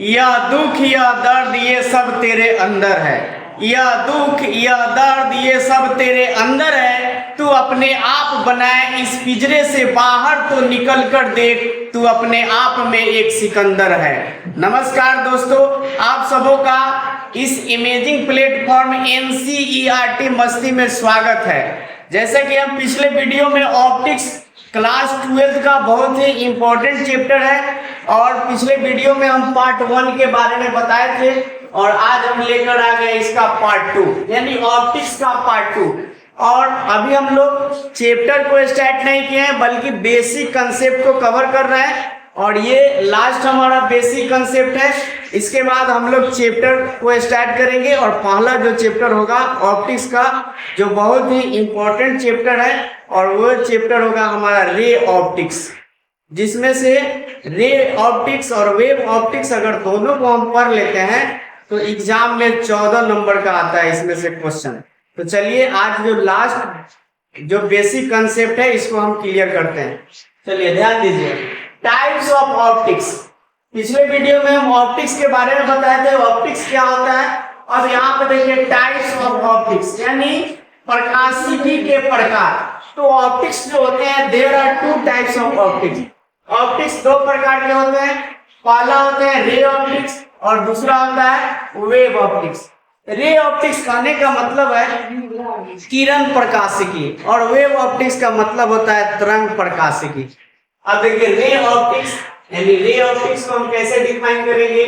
यह दुख यह दर्द ये सब तेरे अंदर है। यह दुख यह दर्द ये सब तेरे अंदर है। तू अपने आप बनाए इस पिंजरे से बाहर तो निकल कर देख, तू अपने आप में एक सिकंदर है। नमस्कार दोस्तों, आप सबों का इस इमेजिंग प्लेटफॉर्म NCERT मस्ती में स्वागत है। जैसे कि हम पिछले वीडियो में ऑप्टिक्स क्लास 12 का बहुत ही इम्पोर्टेंट चैप्टर है और पिछले वीडियो में हम पार्ट 1 के बारे में बताए थे और आज हम लेकर आ गए इसका पार्ट 2 यानी ऑप्टिक्स का पार्ट 2। और अभी हम लोग चैप्टर को स्टार्ट नहीं किए हैं बल्कि बेसिक कंसेप्ट को कवर कर रहे हैं और ये लास्ट हमारा बेसिक कंसेप्ट है। इसके बाद हम लोग चैप्टर को स्टार्ट करेंगे और पहला जो चैप्टर होगा ऑप्टिक्स का, जो बहुत ही इम्पोर्टेंट चैप्टर है, और वो चैप्टर होगा हमारा रे ऑप्टिक्स, जिसमें से रे ऑप्टिक्स और वेव ऑप्टिक्स अगर दोनों को हम पढ़ लेते हैं तो एग्जाम में 14 नंबर का आता है इसमें से क्वेश्चन। तो चलिए आज जो लास्ट जो बेसिक कंसेप्ट है इसको हम क्लियर करते हैं। चलिए ध्यान दीजिए, टाइप्स ऑफ ऑप्टिक्स। पिछले वीडियो में हम ऑप्टिक्स के बारे में बताए थे, ऑप्टिक्स क्या होता है। अब यहाँ पे देखिए टाइप्स ऑफ ऑप्टिक्स यानी प्रकाशिकी के प्रकार। तो ऑप्टिक्स जो होते हैं there are 2 types of optics. Optics 2 प्रकार के होते हैं। पहला होते हैं रे ऑप्टिक्स और दूसरा होता है वेव ऑप्टिक्स। रे ऑप्टिक्स कहने का मतलब है किरण प्रकाशिकी और वेव ऑप्टिक्स का मतलब होता है तरंग प्रकाशिकी। अब देखिए रे ऑप्टिक्स यानी रे ऑप्टिक्स को हम कैसे डिफाइन करेंगे।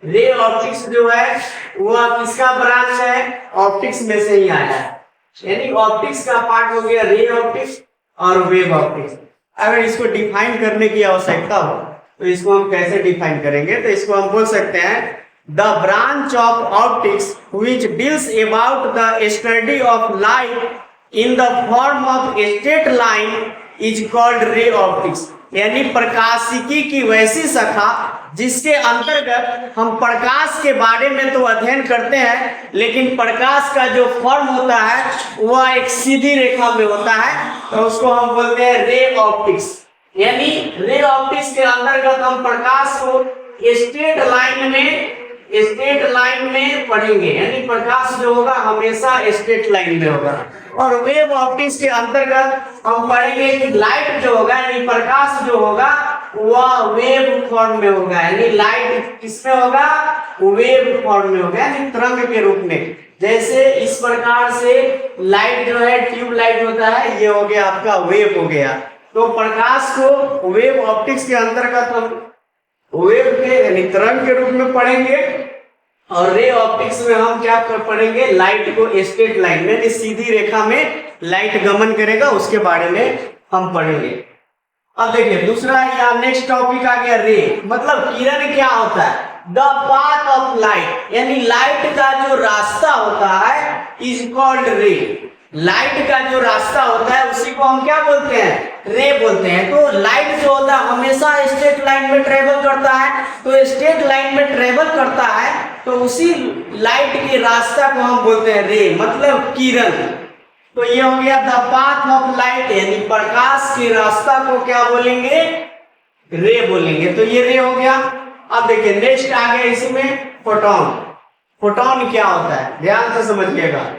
रे ऑप्टिक्स जो है वह किसका ब्रांच है, ऑप्टिक्स में से ही आया है। यानी ऑप्टिक्स का पार्ट हो गया रे ऑप्टिक्स और वेव ऑप्टिक्स। अगर इसको डिफाइन करने की आवश्यकता हो तो इसको हम कैसे डिफाइन करेंगे, तो इसको हम बोल सकते हैं the branch of optics which deals about the study of light in the form of straight line is called ray optics. यानी प्रकाशिकी की वैसी शाखा जिसके अंतर्गत हम प्रकाश के बारे में तो अध्ययन करते हैं, लेकिन प्रकाश का जो फॉर्म होता है वह एक सीधी रेखा में होता है, तो उसको हम बोलते हैं रे ऑप्टिक्स। यानी रे ऑप्टिक्स के अंतर्गत हम प्रकाश को स्ट्रेट लाइन में पढ़ेंगे, यानी प्रकाश जो होगा हमेशा स्ट्रेट लाइन में होगा। और वेव ऑप्टिक्स के अंतर्गत हम पढ़ेंगे कि लाइट जो होगा यानी प्रकाश जो होगा वह वेव फॉर्म में होगा। यानी लाइट किसमें होगा, वेव फॉर्म में होगा यानी तरंग के रूप में। जैसे इस प्रकार से लाइट जो है ट्यूब लाइट होता है, ये हो गया आपका वेव हो गया। तो प्रकाश को वेव ऑप्टिक्स के अंतर्गत हम वेव के यानी तरंग के रूप में पढ़ेंगे और रे ऑप्टिक्स में हम क्या पढ़ेंगे, लाइट को स्ट्रेट लाइन में सीधी रेखा में लाइट गमन करेगा उसके बारे में हम पढ़ेंगे। अब देखिए दूसरा या नेक्स्ट टॉपिक आ गया रे, मतलब किरण क्या होता है, द पाथ ऑफ लाइट यानी लाइट का जो रास्ता होता है इज कॉल्ड रे। लाइट का जो रास्ता होता है उसी को हम क्या बोलते हैं, रे बोलते हैं। तो लाइट जो होता है हमेशा स्ट्रेट लाइन में ट्रेवल करता है, तो स्ट्रेट लाइन में ट्रेवल करता है तो उसी लाइट के रास्ता को हम बोलते हैं रे, मतलब किरण। तो ये हो गया द पाथ ऑफ लाइट यानी प्रकाश के रास्ता को क्या बोलेंगे, रे बोलेंगे। तो ये रे हो गया। अब देखिए नेक्स्ट आ गया इसमें फोटोन। फोटोन क्या होता है, ध्यान से समझिएगा।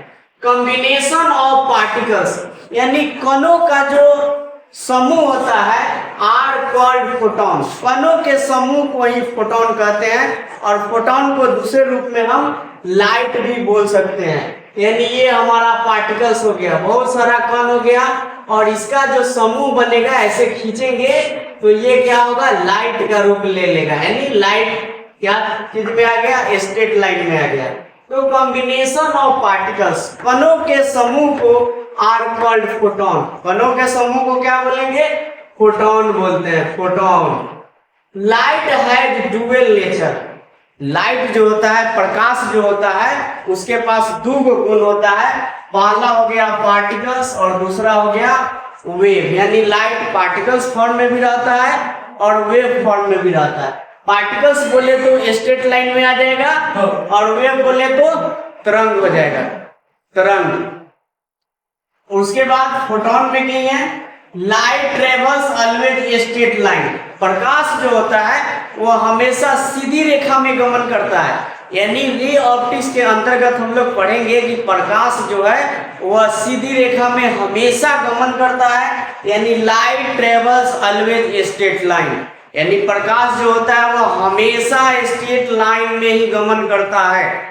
कॉम्बिनेशन ऑफ पार्टिकल्स यानी कणों का जो समूह होता है आर कॉल्ड फोटॉन। कणों के समूह को ही फोटॉन कहते हैं और फोटॉन को दूसरे रूप में हम लाइट भी बोल सकते हैं। यानी ये हमारा पार्टिकल्स हो गया, बहुत सारा कण हो गया और इसका जो समूह बनेगा ऐसे खींचेंगे तो ये क्या होगा, लाइट का रूप ले लेगा। यानी लाइट क्या चीज में आ गया, स्ट्रेट लाइन में आ गया। तो कॉम्बिनेशन ऑफ पार्टिकल्स कणों के समूह को आर कॉल्ड फोटॉन। कणों के समूह को क्या बोलेंगे, फोटॉन बोलते हैं, photon. Light has dual nature. Light जो होता है, प्रकाश जो होता है, उसके पास 2 गुण होता है। पहला हो गया पार्टिकल्स और दूसरा हो गया वेव। यानी लाइट पार्टिकल्स फॉर्म में भी रहता है और वेव फॉर्म में भी रहता है। पार्टिकल्स बोले तो स्ट्रेट लाइन में आ जाएगा और वेव बोले तो तरंग हो जाएगा, तरंग। उसके बाद फोटॉन में नहीं है, light travels always straight line. प्रकाश जो होता है वो हमेशा सीधी रेखा में गमन करता है। यानी रे ऑप्टिक्स के अंतर्गत हम लोग पढ़ेंगे कि प्रकाश जो है वह सीधी रेखा में हमेशा गमन करता है। यानी light travels always straight line, यानी प्रकाश जो होता है वह हमेशा स्ट्रेट लाइन में ही गमन करता है।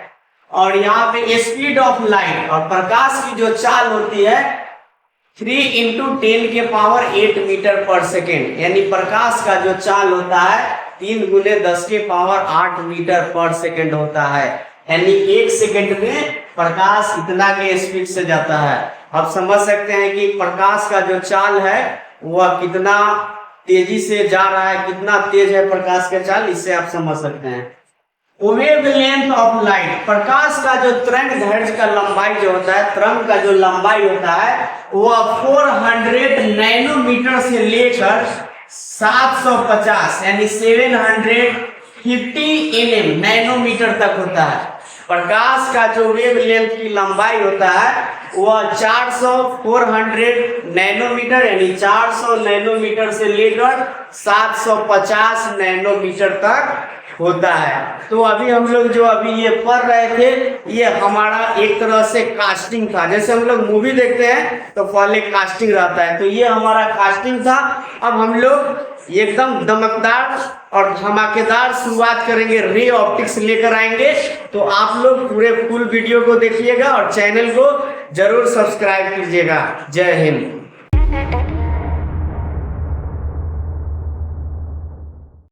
और यहाँ पे स्पीड ऑफ लाइट और प्रकाश की जो चाल होती है 3 × 10⁸ मीटर पर सेकेंड, यानी प्रकाश का जो चाल होता है 3 × 10⁸ मीटर पर सेकेंड होता है। यानी 1 सेकेंड में प्रकाश इतना के स्पीड से जाता है। आप समझ सकते हैं कि प्रकाश का जो चाल है वह कितना तेजी से जा रहा है, कितना तेज है प्रकाश का चाल, इससे आप समझ सकते हैं। वेवलेंथ ऑफ लाइट, प्रकाश का जो तरंगदैर्घ्य का लंबाई जो होता है, तरंग का जो लंबाई होता है वह 400 नैनोमीटर से लेकर 750 यानी 750 nm नैनोमीटर तक होता है। प्रकाश का जो वेवलेंथ की लंबाई होता है वह 400 नैनोमीटर यानी 400 नैनोमीटर से लेकर 750 नैनोमीटर तक होता है। तो अभी हम लोग जो अभी ये पढ़ रहे थे ये हमारा एक तरह से कास्टिंग था। जैसे हम लोग मूवी देखते हैं तो पहले कास्टिंग रहता है, तो ये हमारा कास्टिंग था। अब हम लोग एकदम दमकदार और धमाकेदार शुरुआत करेंगे, रे ऑप्टिक्स लेकर आएंगे। तो आप लोग पूरे फुल वीडियो को देखिएगा और चैनल को जरूर सब्सक्राइब कीजिएगा। जय हिंद।